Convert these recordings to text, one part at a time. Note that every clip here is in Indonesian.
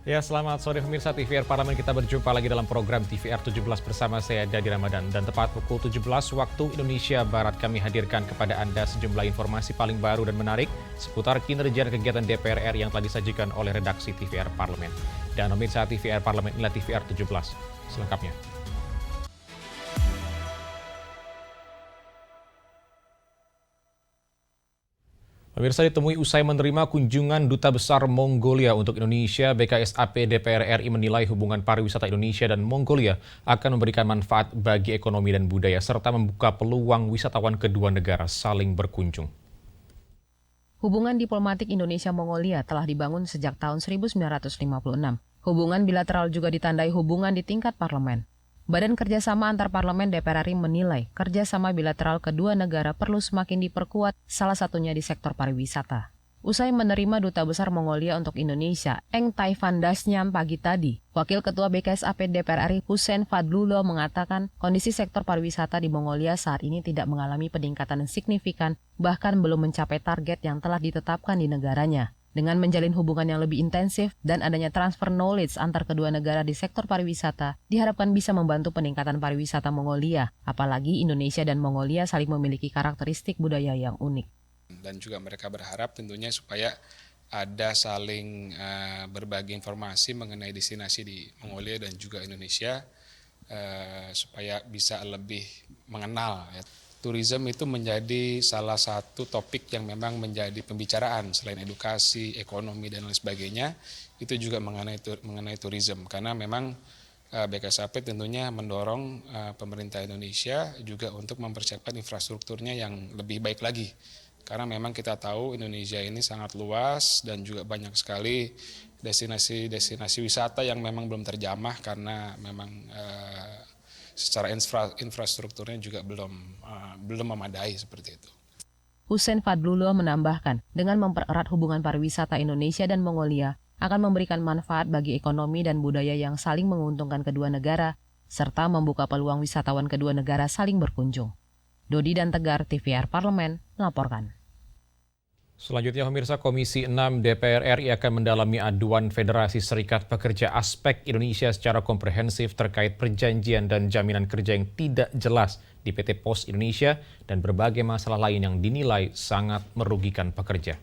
Ya, selamat sore pemirsa TVR Parlemen. Kita berjumpa lagi dalam program TVR 17 bersama saya Dadi Ramadan. Dan tepat pukul 17 waktu Indonesia Barat kami hadirkan kepada Anda sejumlah informasi paling baru dan menarik seputar kinerja dan kegiatan DPR RI yang telah disajikan oleh redaksi TVR Parlemen. Dan pemirsa TVR Parlemen, inilah TVR 17 selengkapnya. Pemirsa ditemui usai menerima kunjungan Duta Besar Mongolia untuk Indonesia, BKSAP DPR RI menilai hubungan pariwisata Indonesia dan Mongolia akan memberikan manfaat bagi ekonomi dan budaya, serta membuka peluang wisatawan kedua negara saling berkunjung. Hubungan diplomatik Indonesia-Mongolia telah dibangun sejak tahun 1956. Hubungan bilateral juga ditandai hubungan di tingkat parlemen. Badan Kerjasama Antar Parlemen DPR RI menilai kerjasama bilateral kedua negara perlu semakin diperkuat, salah satunya di sektor pariwisata. Usai menerima Duta Besar Mongolia untuk Indonesia, Eng Taifandasnyam pagi tadi, Wakil Ketua BKSAP DPR RI Husein Fadlullah mengatakan kondisi sektor pariwisata di Mongolia saat ini tidak mengalami peningkatan yang signifikan, bahkan belum mencapai target yang telah ditetapkan di negaranya. Dengan menjalin hubungan yang lebih intensif dan adanya transfer knowledge antar kedua negara di sektor pariwisata, diharapkan bisa membantu peningkatan pariwisata Mongolia, apalagi Indonesia dan Mongolia saling memiliki karakteristik budaya yang unik. Dan juga mereka berharap tentunya supaya ada saling berbagi informasi mengenai destinasi di Mongolia dan juga Indonesia, supaya bisa lebih mengenal ya. Tourism itu menjadi salah satu topik yang memang menjadi pembicaraan selain edukasi, ekonomi dan lain sebagainya. Itu juga mengenai tourism, karena memang BKSAP tentunya mendorong pemerintah Indonesia juga untuk mempersiapkan infrastrukturnya yang lebih baik lagi. Karena memang kita tahu Indonesia ini sangat luas dan juga banyak sekali destinasi wisata yang memang belum terjamah karena memang secara infrastrukturnya juga belum memadai seperti itu. Husein Fadlullah menambahkan, dengan mempererat hubungan pariwisata Indonesia dan Mongolia akan memberikan manfaat bagi ekonomi dan budaya yang saling menguntungkan kedua negara, serta membuka peluang wisatawan kedua negara saling berkunjung. Dodi dan Tegar, TVR Parlemen, melaporkan. Selanjutnya, pemirsa, Komisi 6 DPR RI akan mendalami aduan Federasi Serikat Pekerja Aspek Indonesia secara komprehensif terkait perjanjian dan jaminan kerja yang tidak jelas di PT Pos Indonesia dan berbagai masalah lain yang dinilai sangat merugikan pekerja.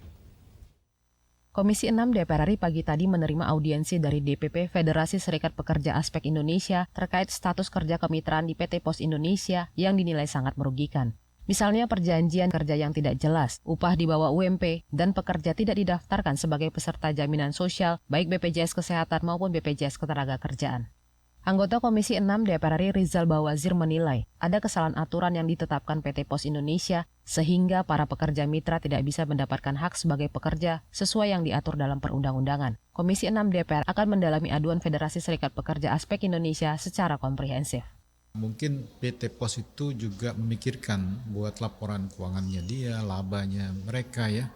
Komisi 6 DPR RI pagi tadi menerima audiensi dari DPP Federasi Serikat Pekerja Aspek Indonesia terkait status kerja kemitraan di PT Pos Indonesia yang dinilai sangat merugikan. Misalnya perjanjian kerja yang tidak jelas, upah di bawah UMP, dan pekerja tidak didaftarkan sebagai peserta jaminan sosial, baik BPJS Kesehatan maupun BPJS Ketenagakerjaan. Anggota Komisi 6 DPR RI Rizal Bawazir menilai ada kesalahan aturan yang ditetapkan PT Pos Indonesia sehingga para pekerja mitra tidak bisa mendapatkan hak sebagai pekerja sesuai yang diatur dalam perundang-undangan. Komisi 6 DPR akan mendalami aduan Federasi Serikat Pekerja Aspek Indonesia secara komprehensif. Mungkin PT Pos itu juga memikirkan buat laporan keuangannya dia, labanya mereka ya.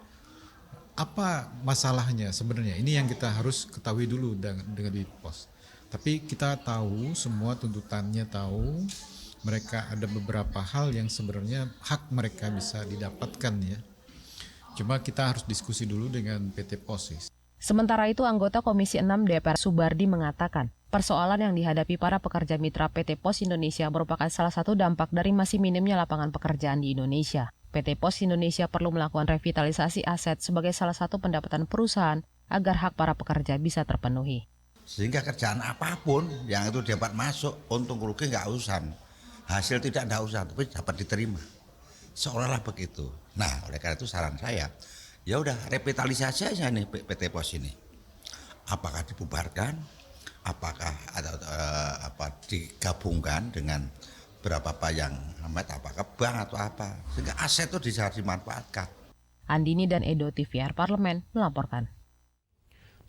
Apa masalahnya sebenarnya? Ini yang kita harus ketahui dulu dengan PT Pos. Tapi kita tahu, semua tuntutannya tahu, mereka ada beberapa hal yang sebenarnya hak mereka bisa didapatkan ya. Cuma kita harus diskusi dulu dengan PT Pos. Sementara itu, anggota Komisi 6 DPR Subardi mengatakan, persoalan yang dihadapi para pekerja mitra PT Pos Indonesia merupakan salah satu dampak dari masih minimnya lapangan pekerjaan di Indonesia. PT Pos Indonesia perlu melakukan revitalisasi aset sebagai salah satu pendapatan perusahaan agar hak para pekerja bisa terpenuhi. Sehingga kerjaan apapun yang itu dapat masuk, untung rugi nggak urusan. Hasil tidak usah, tapi dapat diterima. Seolah-olah begitu. Nah, oleh karena itu saran saya, ya udah revitalisasi aja nih PT Pos ini. Apakah dibubarkan? Apakah digabungkan dengan berapa yang apakah bank atau apa, sehingga aset itu bisa dimanfaatkan. Andini dan Edo, TVR Parlemen, melaporkan.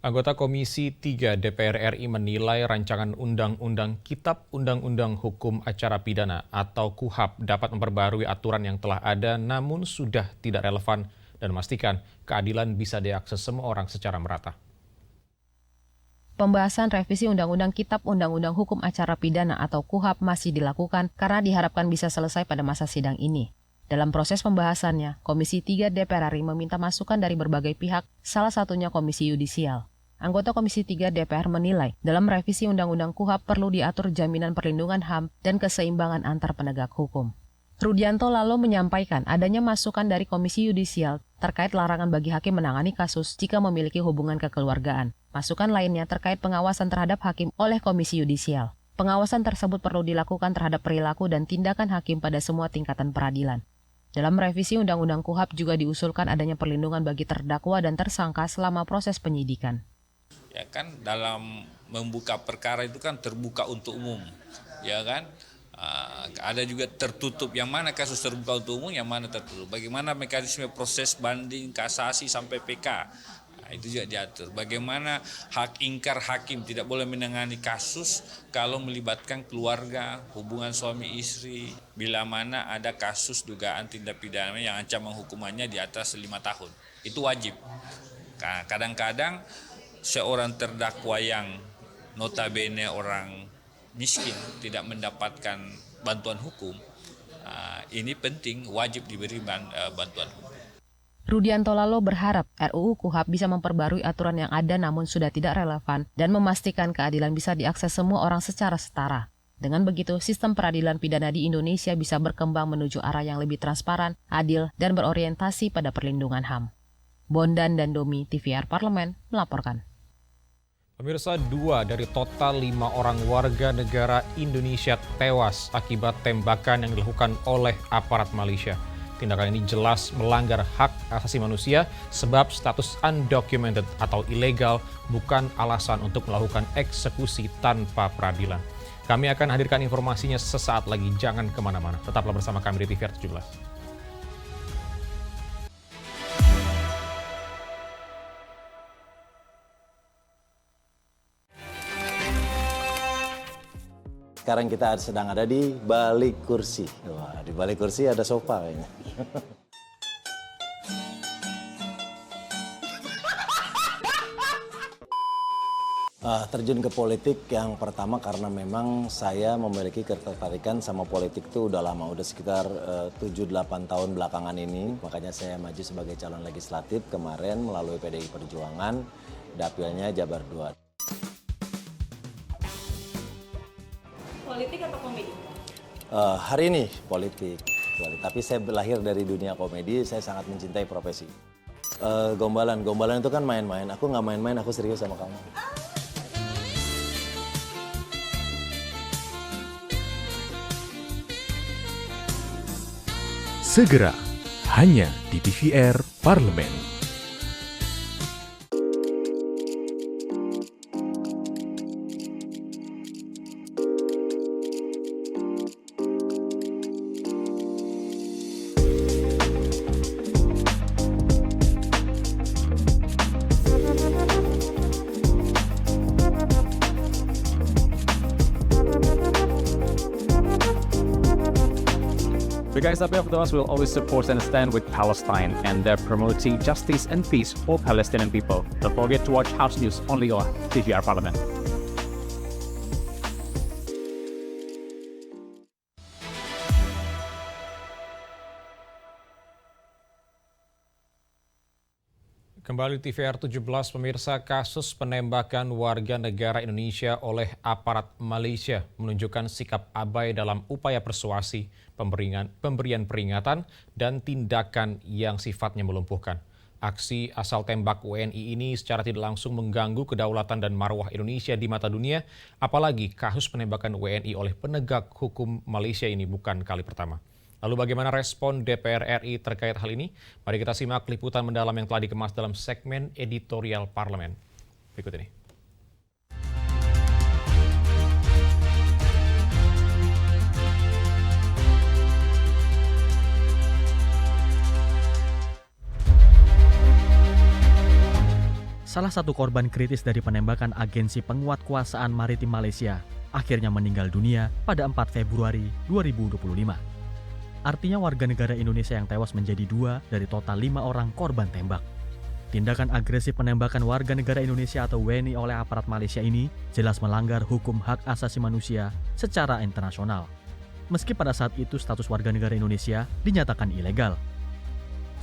Anggota Komisi 3 DPR RI menilai rancangan Undang-Undang Kitab Undang-Undang Hukum Acara Pidana atau KUHAP dapat memperbarui aturan yang telah ada namun sudah tidak relevan dan memastikan keadilan bisa diakses semua orang secara merata. Pembahasan revisi Undang-Undang Kitab Undang-Undang Hukum Acara Pidana atau KUHAP masih dilakukan karena diharapkan bisa selesai pada masa sidang ini. Dalam proses pembahasannya, Komisi 3 DPR RI meminta masukan dari berbagai pihak, salah satunya Komisi Yudisial. Anggota Komisi 3 DPR menilai dalam revisi Undang-Undang KUHP perlu diatur jaminan perlindungan HAM dan keseimbangan antar penegak hukum. Rudianto lalu menyampaikan adanya masukan dari Komisi Yudisial terkait larangan bagi hakim menangani kasus jika memiliki hubungan kekeluargaan. Masukan lainnya terkait pengawasan terhadap hakim oleh Komisi Yudisial. Pengawasan tersebut perlu dilakukan terhadap perilaku dan tindakan hakim pada semua tingkatan peradilan. Dalam revisi Undang-Undang KUHP juga diusulkan adanya perlindungan bagi terdakwa dan tersangka selama proses penyidikan. Ya kan, dalam membuka perkara itu kan terbuka untuk umum, ya kan? Ada juga tertutup, yang mana kasus terbuka untuk umum, yang mana tertutup. Bagaimana mekanisme proses banding, kasasi sampai PK, itu juga diatur. Bagaimana hak ingkar hakim tidak boleh menangani kasus kalau melibatkan keluarga, hubungan suami istri, bila mana ada kasus dugaan tindak pidana yang ancaman hukumannya di atas 5 tahun. Itu wajib. Kadang-kadang seorang terdakwa yang notabene orang miskin tidak mendapatkan bantuan hukum, ini penting, wajib diberi bantuan hukum. Rudianto lalu berharap RUU KUHP bisa memperbarui aturan yang ada namun sudah tidak relevan dan memastikan keadilan bisa diakses semua orang secara setara. Dengan begitu, sistem peradilan pidana di Indonesia bisa berkembang menuju arah yang lebih transparan, adil, dan berorientasi pada perlindungan HAM. Bondan dan Domi, TVR Parlemen, melaporkan. Pemirsa, 2 dari total 5 orang warga negara Indonesia tewas akibat tembakan yang dilakukan oleh aparat Malaysia. Tindakan ini jelas melanggar hak asasi manusia sebab status undocumented atau ilegal bukan alasan untuk melakukan eksekusi tanpa peradilan. Kami akan hadirkan informasinya sesaat lagi, jangan kemana-mana. Tetaplah bersama kami di TVR 17. Sekarang kita sedang ada di balik kursi. Wah, di balik kursi ada sofa kayaknya. Terjun ke politik yang pertama karena memang saya memiliki ketertarikan sama politik itu udah lama, udah sekitar 7-8 tahun belakangan ini. Makanya saya maju sebagai calon legislatif kemarin melalui PDI Perjuangan, dapilnya Jabar 2. Politik atau komedi? Hari ini politik, tapi saya lahir dari dunia komedi, saya sangat mencintai profesi. Gombalan itu kan main-main, aku nggak main-main, aku serius sama kamu. Segera, hanya di TVR Parlemen. The Guys Up of us will always support and stand with Palestine and they're promoting justice and peace for Palestinian people. Don't forget to watch House News only on TVR Parliament. Kembali TVR 17, pemirsa, kasus penembakan warga negara Indonesia oleh aparat Malaysia menunjukkan sikap abai dalam upaya persuasi, pemberian peringatan, dan tindakan yang sifatnya melumpuhkan. Aksi asal tembak WNI ini secara tidak langsung mengganggu kedaulatan dan marwah Indonesia di mata dunia, apalagi kasus penembakan WNI oleh penegak hukum Malaysia ini bukan kali pertama. Lalu bagaimana respon DPR RI terkait hal ini? Mari kita simak liputan mendalam yang telah dikemas dalam segmen editorial Parlemen. Berikut ini. Salah satu korban kritis dari penembakan agensi penguatkuasaan maritim Malaysia akhirnya meninggal dunia pada 4 Februari 2025. Artinya warga negara Indonesia yang tewas menjadi 2 dari total 5 orang korban tembak. Tindakan agresif penembakan warga negara Indonesia atau WNI oleh aparat Malaysia ini jelas melanggar hukum hak asasi manusia secara internasional. Meski pada saat itu status warga negara Indonesia dinyatakan ilegal.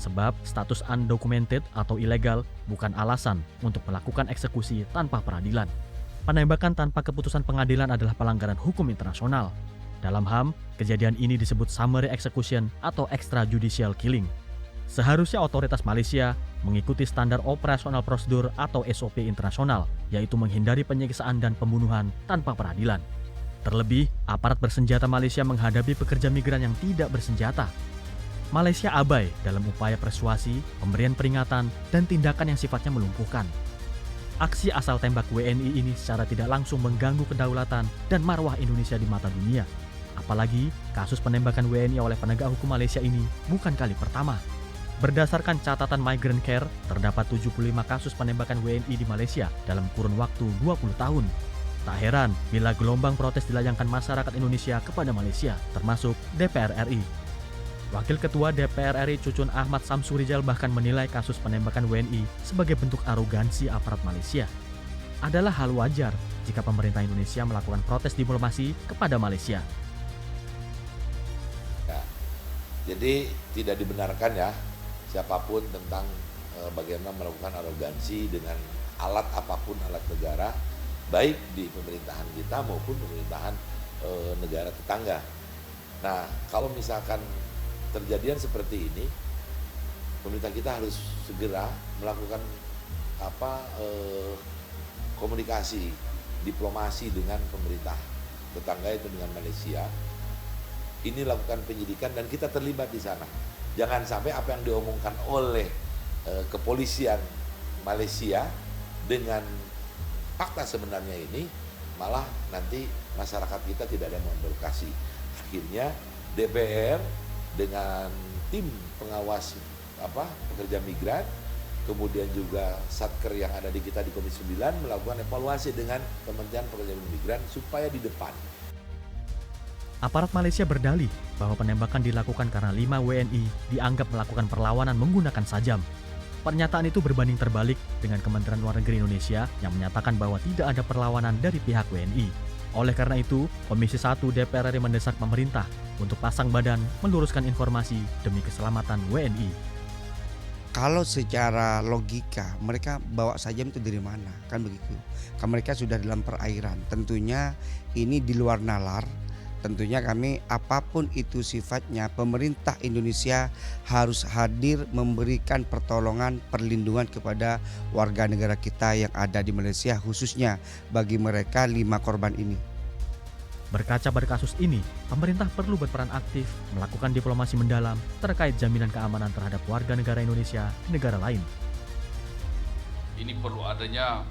Sebab status undocumented atau ilegal bukan alasan untuk melakukan eksekusi tanpa peradilan. Penembakan tanpa keputusan pengadilan adalah pelanggaran hukum internasional. Dalam HAM, kejadian ini disebut summary execution atau extrajudicial killing. Seharusnya otoritas Malaysia mengikuti standar operasional prosedur atau SOP internasional, yaitu menghindari penyiksaan dan pembunuhan tanpa peradilan. Terlebih, aparat bersenjata Malaysia menghadapi pekerja migran yang tidak bersenjata. Malaysia abai dalam upaya persuasi, pemberian peringatan, dan tindakan yang sifatnya melumpuhkan. Aksi asal tembak WNI ini secara tidak langsung mengganggu kedaulatan dan marwah Indonesia di mata dunia. Apalagi, kasus penembakan WNI oleh penegak hukum Malaysia ini bukan kali pertama. Berdasarkan catatan Migrant Care, terdapat 75 kasus penembakan WNI di Malaysia dalam kurun waktu 20 tahun. Tak heran bila gelombang protes dilayangkan masyarakat Indonesia kepada Malaysia, termasuk DPR RI. Wakil Ketua DPR RI Cucun Ahmad Samsurijal bahkan menilai kasus penembakan WNI sebagai bentuk arogansi aparat Malaysia. Adalah hal wajar jika pemerintah Indonesia melakukan protes diplomasi kepada Malaysia. Ya, jadi tidak dibenarkan ya siapapun tentang bagaimana melakukan arogansi dengan alat apapun, alat negara, baik di pemerintahan kita maupun pemerintahan negara tetangga. Nah, kalau misalkan terjadian seperti ini, pemerintah kita harus segera melakukan komunikasi diplomasi dengan pemerintah tetangga itu dengan Malaysia. Ini lakukan penyidikan dan kita terlibat di sana. Jangan sampai apa yang diomongkan oleh kepolisian Malaysia dengan fakta sebenarnya ini malah nanti masyarakat kita tidak ada yang memprovokasi. Akhirnya DPR dengan tim pengawas pekerja migran, kemudian juga Satker yang ada di kita di Komisi 9 melakukan evaluasi dengan Kementerian Pekerjaan Migran supaya di depan. Aparat Malaysia berdalih bahwa penembakan dilakukan karena 5 WNI dianggap melakukan perlawanan menggunakan sajam. Pernyataan itu berbanding terbalik dengan Kementerian Luar Negeri Indonesia yang menyatakan bahwa tidak ada perlawanan dari pihak WNI. Oleh karena itu, Komisi 1 DPR RI mendesak pemerintah untuk pasang badan meluruskan informasi demi keselamatan WNI. Kalau secara logika mereka bawa sajam itu dari mana? Kan begitu. Kan mereka sudah dalam perairan. Tentunya ini di luar nalar. Tentunya kami apapun itu sifatnya, pemerintah Indonesia harus hadir memberikan pertolongan, perlindungan kepada warga negara kita yang ada di Malaysia, khususnya bagi mereka 5 korban ini. Berkaca pada kasus ini, pemerintah perlu berperan aktif melakukan diplomasi mendalam terkait jaminan keamanan terhadap warga negara Indonesia di negara lain. Ini perlu adanya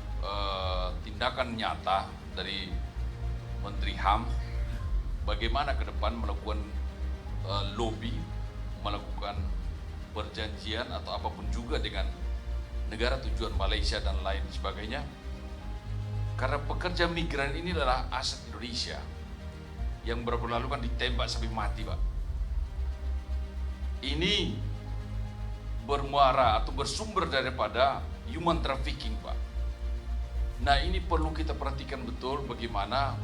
tindakan nyata dari Menteri HAM bagaimana ke depan melakukan lobby, melakukan perjanjian atau apapun juga dengan negara tujuan Malaysia dan lain sebagainya. Karena pekerja migran ini adalah aset Indonesia yang beberapa lalu kan ditembak sampai mati, Pak. Ini bermuara atau bersumber daripada human trafficking, Pak. Nah, ini perlu kita perhatikan betul bagaimana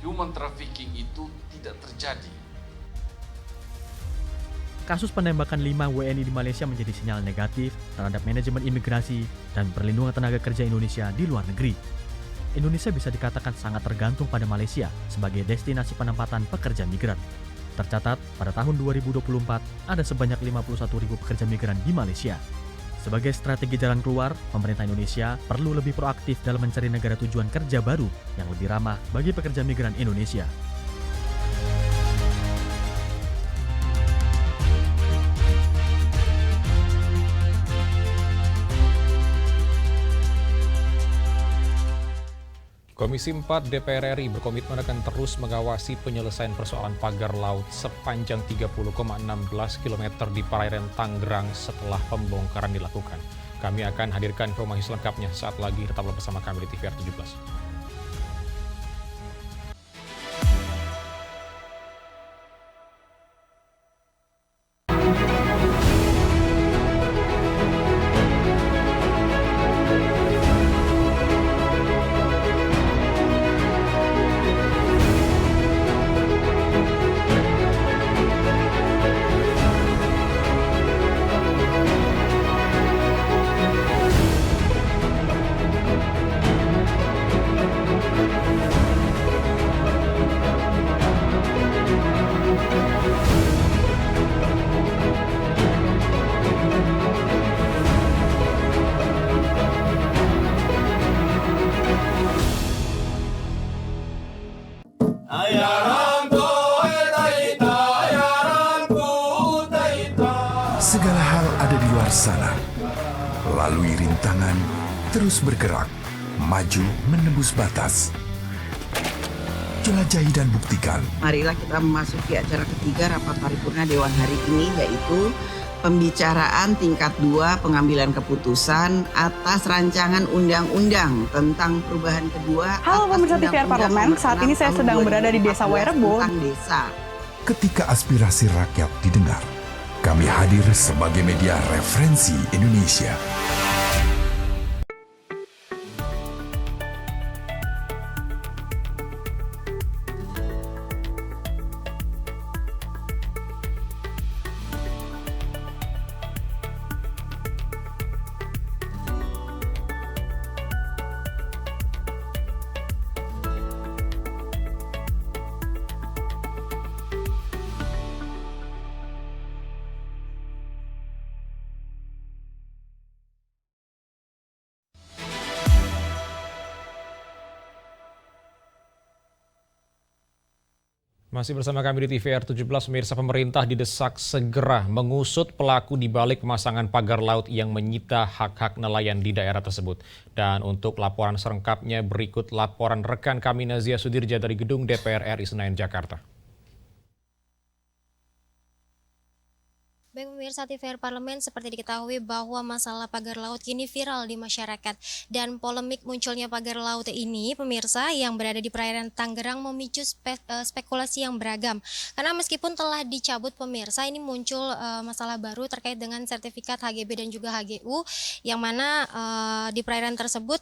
human trafficking itu tidak terjadi. Kasus penembakan 5 WNI di Malaysia menjadi sinyal negatif terhadap manajemen imigrasi dan perlindungan tenaga kerja Indonesia di luar negeri. Indonesia bisa dikatakan sangat tergantung pada Malaysia sebagai destinasi penempatan pekerja migran. Tercatat, pada tahun 2024 ada sebanyak 51.000 pekerja migran di Malaysia. Sebagai strategi jalan keluar, pemerintah Indonesia perlu lebih proaktif dalam mencari negara tujuan kerja baru yang lebih ramah bagi pekerja migran Indonesia. Komisi 4 DPR RI berkomitmen akan terus mengawasi penyelesaian persoalan pagar laut sepanjang 30,16 km di perairan Tangerang setelah pembongkaran dilakukan. Kami akan hadirkan informasi selengkapnya saat lagi. Tetaplah bersama kami di TVR 17. luar sana. Lalui rintangan, terus bergerak, maju menembus batas. Jelajahi dan buktikan. Marilah kita memasuki acara ketiga rapat paripurna Dewan hari ini, yaitu pembicaraan tingkat 2 pengambilan keputusan atas rancangan undang-undang tentang perubahan kedua. Halo pemirsa TVR Parlemen, saat ini saya sedang berada di Desa Wairebo. Ketika aspirasi rakyat didengar, kami hadir sebagai media referensi Indonesia. Masih bersama kami di TVR 17, pemirsa. Pemerintah didesak segera mengusut pelaku di balik pemasangan pagar laut yang menyita hak-hak nelayan di daerah tersebut. Dan untuk laporan selengkapnya berikut laporan rekan kami Nazia Sudirja dari Gedung DPR RI Senayan, Jakarta. Baik pemirsa TVR Parlemen, seperti diketahui bahwa masalah pagar laut kini viral di masyarakat. Dan polemik munculnya pagar laut ini, pemirsa, yang berada di perairan Tangerang memicu spekulasi yang beragam. Karena meskipun telah dicabut pemirsa, ini muncul masalah baru terkait dengan sertifikat HGB dan juga HGU, yang mana di perairan tersebut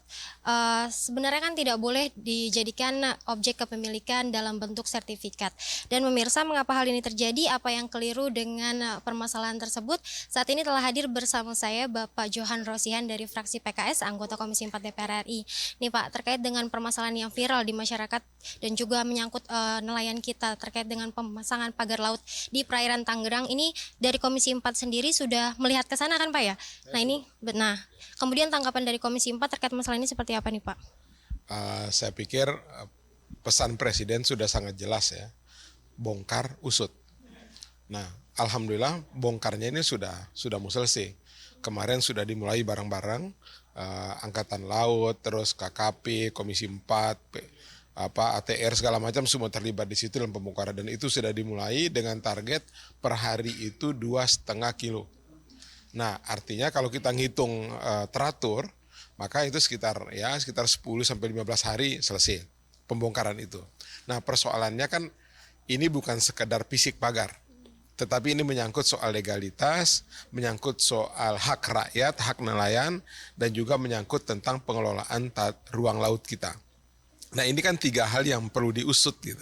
sebenarnya kan tidak boleh dijadikan objek kepemilikan dalam bentuk sertifikat. Dan pemirsa, mengapa hal ini terjadi? Apa yang keliru dengan permasalahan tersebut? Saat ini telah hadir bersama saya Bapak Johan Rosihan dari fraksi PKS, anggota Komisi 4 DPR RI. Nih Pak, terkait dengan permasalahan yang viral di masyarakat dan juga menyangkut nelayan kita terkait dengan pemasangan pagar laut di perairan Tangerang, ini dari Komisi 4 sendiri sudah melihat ke sana kan Pak ya? Nah, kemudian tanggapan dari Komisi 4 terkait masalah ini seperti apa nih Pak? Saya pikir pesan Presiden sudah sangat jelas ya, bongkar usut. Nah, alhamdulillah bongkarnya ini sudah mau selesai. Kemarin sudah dimulai bareng-bareng, Angkatan Laut, terus KKP, Komisi 4, ATR segala macam semua terlibat di situ dalam pembongkaran, dan itu sudah dimulai dengan target per hari itu 2,5 kilo. Nah, artinya kalau kita ngitung teratur, maka itu sekitar 10 sampai 15 hari selesai pembongkaran itu. Nah, persoalannya kan ini bukan sekedar fisik pagar, tetapi ini menyangkut soal legalitas, menyangkut soal hak rakyat, hak nelayan, dan juga menyangkut tentang pengelolaan ruang laut kita. Nah, ini kan 3 hal yang perlu diusut gitu.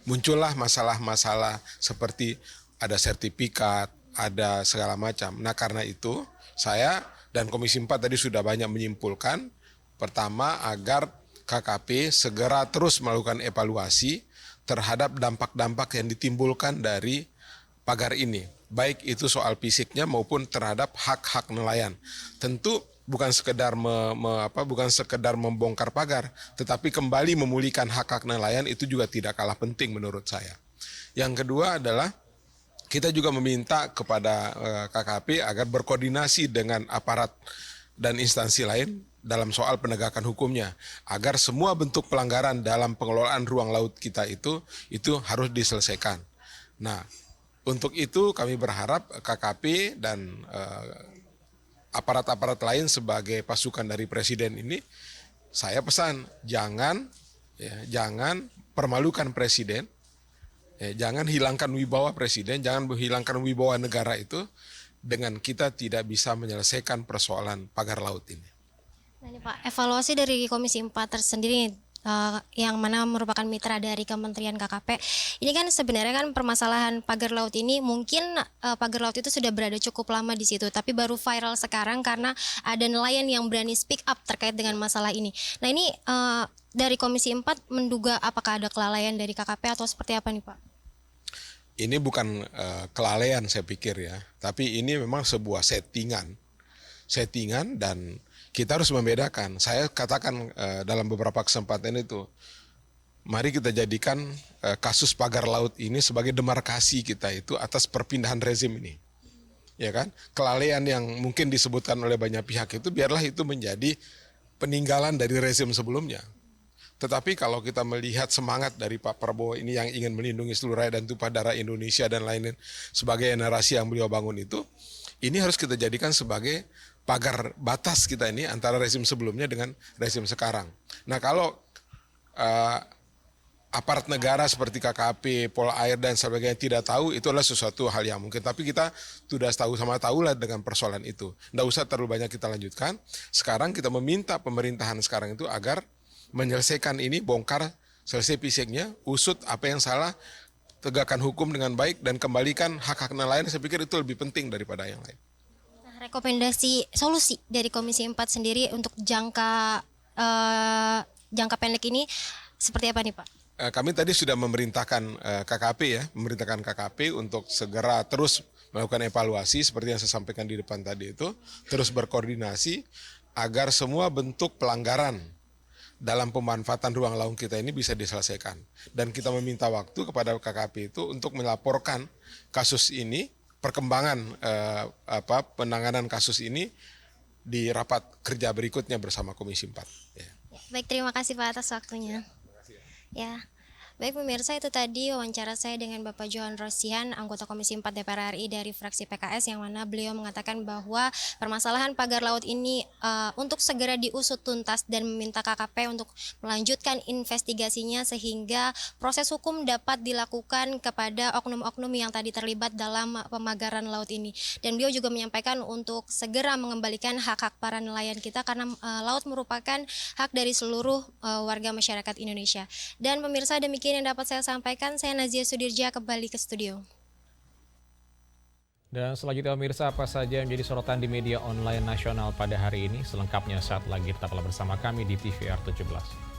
Muncullah masalah-masalah seperti ada sertifikat, ada segala macam. Nah, karena itu saya dan Komisi 4 tadi sudah banyak menyimpulkan, pertama agar KKP segera terus melakukan evaluasi terhadap dampak-dampak yang ditimbulkan dari pagar ini, baik itu soal fisiknya maupun terhadap hak-hak nelayan. Tentu bukan sekedar membongkar pagar, tetapi kembali memulihkan hak-hak nelayan itu juga tidak kalah penting menurut saya. Yang kedua adalah kita juga meminta kepada KKP agar berkoordinasi dengan aparat dan instansi lain dalam soal penegakan hukumnya, agar semua bentuk pelanggaran dalam pengelolaan ruang laut kita itu harus diselesaikan. Nah, untuk itu kami berharap KKP dan aparat-aparat lain sebagai pasukan dari Presiden ini, saya pesan jangan permalukan Presiden, jangan hilangkan wibawa Presiden, jangan menghilangkan wibawa negara itu dengan kita tidak bisa menyelesaikan persoalan pagar laut ini. Nah, ini Pak, evaluasi dari Komisi 4 tersendiri yang mana merupakan mitra dari Kementerian KKP. Ini kan sebenarnya kan permasalahan pagar laut ini mungkin pagar laut itu sudah berada cukup lama di situ, tapi baru viral sekarang karena ada nelayan yang berani speak up terkait dengan masalah ini. Nah, ini dari Komisi 4 menduga apakah ada kelalaian dari KKP atau seperti apa nih Pak? Ini bukan kelalaian saya pikir ya, tapi ini memang sebuah settingan dan kita harus membedakan. Saya katakan dalam beberapa kesempatan itu, mari kita jadikan kasus pagar laut ini sebagai demarkasi kita itu atas perpindahan rezim ini. ya kan, kelalaian yang mungkin disebutkan oleh banyak pihak itu biarlah itu menjadi peninggalan dari rezim sebelumnya. Tetapi kalau kita melihat semangat dari Pak Prabowo ini yang ingin melindungi seluruh rakyat dan tumpah darah Indonesia dan lain-lain sebagai narasi yang beliau bangun itu, ini harus kita jadikan sebagai pagar batas kita ini antara rezim sebelumnya dengan rezim sekarang. Nah kalau aparat negara seperti KKP, Polair dan sebagainya tidak tahu, itu adalah sesuatu hal yang mungkin. Tapi kita sudah tahu lah dengan persoalan itu. Nggak usah terlalu banyak kita lanjutkan. Sekarang kita meminta pemerintahan sekarang itu agar menyelesaikan ini, bongkar, selesai fisiknya, usut apa yang salah, tegakkan hukum dengan baik, dan kembalikan hak-hak nelayan. Saya pikir itu lebih penting daripada yang lain. Nah, rekomendasi solusi dari Komisi 4 sendiri untuk jangka pendek ini seperti apa nih Pak? Kami tadi sudah memerintahkan KKP untuk segera terus melakukan evaluasi seperti yang saya sampaikan di depan tadi itu, terus berkoordinasi agar semua bentuk pelanggaran dalam pemanfaatan ruang laut kita ini bisa diselesaikan. Dan kita meminta waktu kepada KKP itu untuk melaporkan kasus ini, perkembangan penanganan kasus ini di rapat kerja berikutnya bersama Komisi 4. Ya. Baik, terima kasih Pak atas waktunya. Ya. Baik pemirsa, itu tadi wawancara saya dengan Bapak Johan Rosihan, anggota Komisi 4 DPR RI dari fraksi PKS, yang mana beliau mengatakan bahwa permasalahan pagar laut ini untuk segera diusut tuntas dan meminta KKP untuk melanjutkan investigasinya sehingga proses hukum dapat dilakukan kepada oknum-oknum yang tadi terlibat dalam pemagaran laut ini. Dan beliau juga menyampaikan untuk segera mengembalikan hak-hak para nelayan kita karena laut merupakan hak dari seluruh warga masyarakat Indonesia. Dan pemirsa, demikian yang dapat saya sampaikan. Saya Nazia Sudirja, kembali ke studio. Dan selanjutnya pemirsa, apa saja yang menjadi sorotan di media online nasional pada hari ini? Selengkapnya saat lagi, tetaplah bersama kami di TVR 17.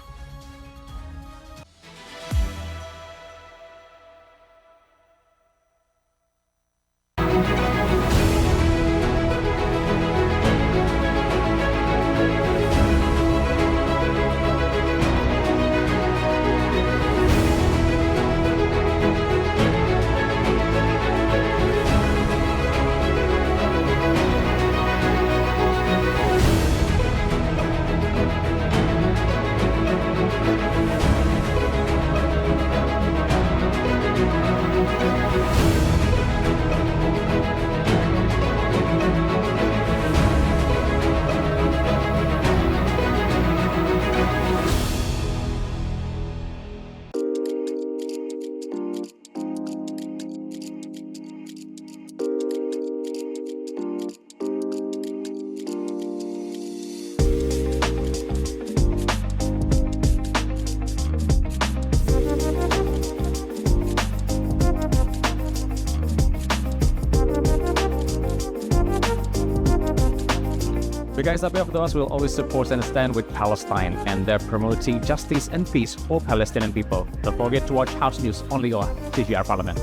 The Guys Up of us will always support and stand with Palestine, and they're promoting justice and peace for Palestinian people. Don't forget to watch House News only on TVR Parliament.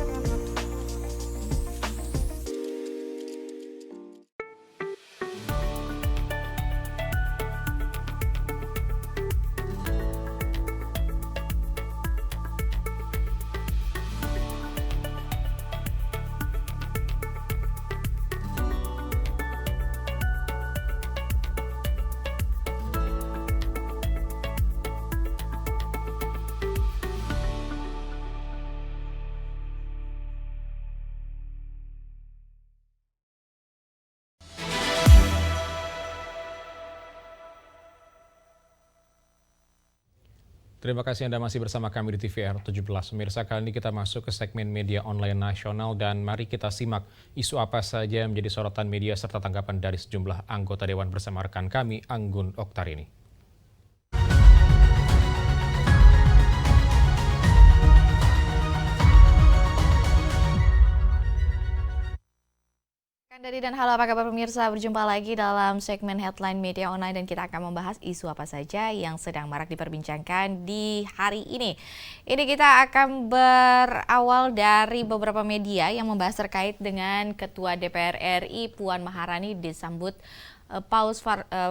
Terima kasih Anda masih bersama kami di TVR 17. Pemirsa, kali ini kita masuk ke segmen media online nasional dan mari kita simak isu apa saja yang menjadi sorotan media serta tanggapan dari sejumlah anggota Dewan bersama rekan kami, Anggun Oktarini. Dari dan halo, apa kabar pemirsa? Berjumpa lagi dalam segmen Headline Media Online dan kita akan membahas isu apa saja yang sedang marak diperbincangkan di hari ini. Ini kita akan berawal dari beberapa media yang membahas terkait dengan Ketua DPR RI Puan Maharani disambut Paus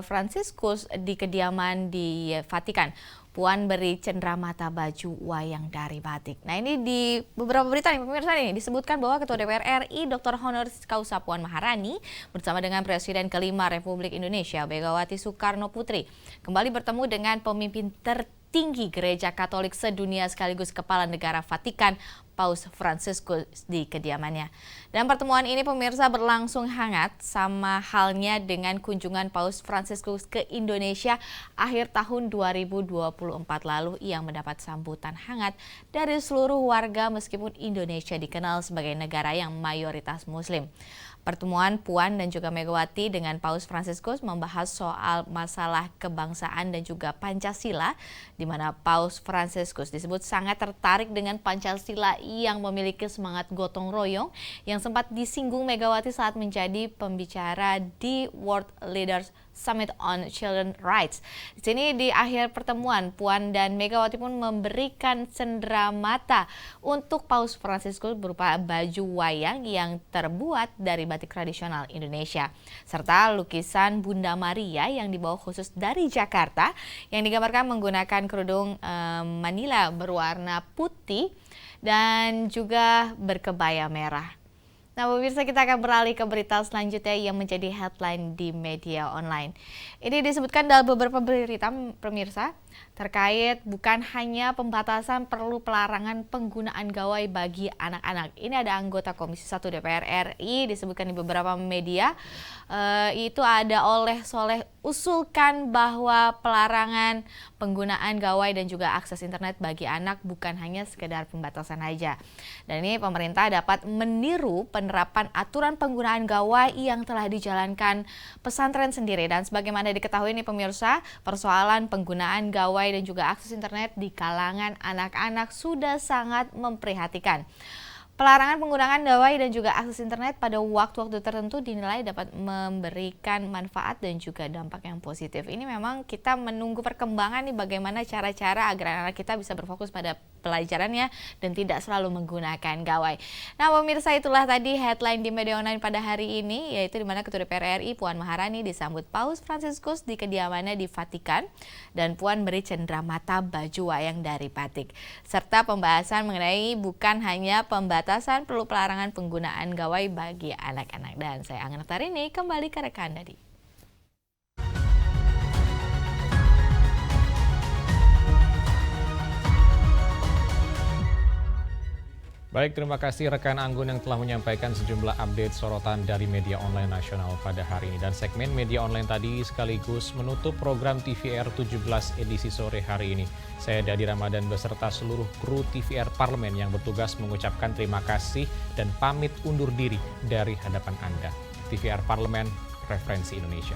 Franciscus di kediaman di Vatikan. Puan beri cenderamata baju wayang dari batik. Nah, ini di beberapa berita nih pemirsa nih disebutkan bahwa Ketua DPR RI Dr. Honoris Causa Puan Maharani bersama dengan Presiden kelima Republik Indonesia Megawati Soekarno Putri kembali bertemu dengan pemimpin tertinggi Gereja Katolik sedunia sekaligus Kepala Negara Vatikan Paus Fransiskus di kediamannya. Dan pertemuan ini pemirsa berlangsung hangat sama halnya dengan kunjungan Paus Fransiskus ke Indonesia akhir tahun 2024 lalu yang mendapat sambutan hangat dari seluruh warga meskipun Indonesia dikenal sebagai negara yang mayoritas Muslim. Pertemuan Puan dan juga Megawati dengan Paus Fransiskus membahas soal masalah kebangsaan dan juga Pancasila, di mana Paus Fransiskus disebut sangat tertarik dengan Pancasila yang memiliki semangat gotong royong yang sempat disinggung Megawati saat menjadi pembicara di World Leaders Summit on Children's Rights. Di sini di akhir pertemuan, Puan dan Megawati pun memberikan cenderamata untuk Paus Fransiskus berupa baju wayang yang terbuat dari batik tradisional Indonesia, serta lukisan Bunda Maria yang dibawa khusus dari Jakarta yang digambarkan menggunakan kerudung Manila berwarna putih dan juga berkebaya merah. Nah, pemirsa, kita akan beralih ke berita selanjutnya yang menjadi headline di media online. Ini disebutkan dalam beberapa berita, pemirsa, terkait bukan hanya pembatasan perlu pelarangan penggunaan gawai bagi anak-anak. Ini ada anggota Komisi 1 DPR RI disebutkan di beberapa media. Itu ada oleh Soleh usulkan bahwa pelarangan penggunaan gawai dan juga akses internet bagi anak bukan hanya sekedar pembatasan aja. Dan ini pemerintah dapat meniru penerapan aturan penggunaan gawai yang telah dijalankan pesantren sendiri. Dan sebagaimana diketahui nih pemirsa, persoalan penggunaan gawai dan juga akses internet di kalangan anak-anak sudah sangat memprihatinkan. Pelarangan penggunaan gawai dan juga akses internet pada waktu-waktu tertentu dinilai dapat memberikan manfaat dan juga dampak yang positif. Ini memang kita menunggu perkembangan nih bagaimana cara-cara agar anak kita bisa berfokus pada pelajarannya dan tidak selalu menggunakan gawai. Nah, pemirsa, itulah tadi headline di media online pada hari ini, yaitu di mana Ketua DPR RI Puan Maharani disambut Paus Fransiskus di kediamannya di Vatikan dan Puan beri cenderamata baju wayang dari batik, serta pembahasan mengenai bukan hanya pembatasan perlu pelarangan penggunaan gawai bagi anak-anak. Dan saya Angga Tarini kembali ke rekan Dadi. Baik, terima kasih rekan Anggun yang telah menyampaikan sejumlah update sorotan dari media online nasional pada hari ini. Dan segmen media online tadi sekaligus menutup program TVR 17 edisi sore hari ini. Saya Dadi Ramadan beserta seluruh kru TVR Parlemen yang bertugas mengucapkan terima kasih dan pamit undur diri dari hadapan Anda. TVR Parlemen, Referensi Indonesia.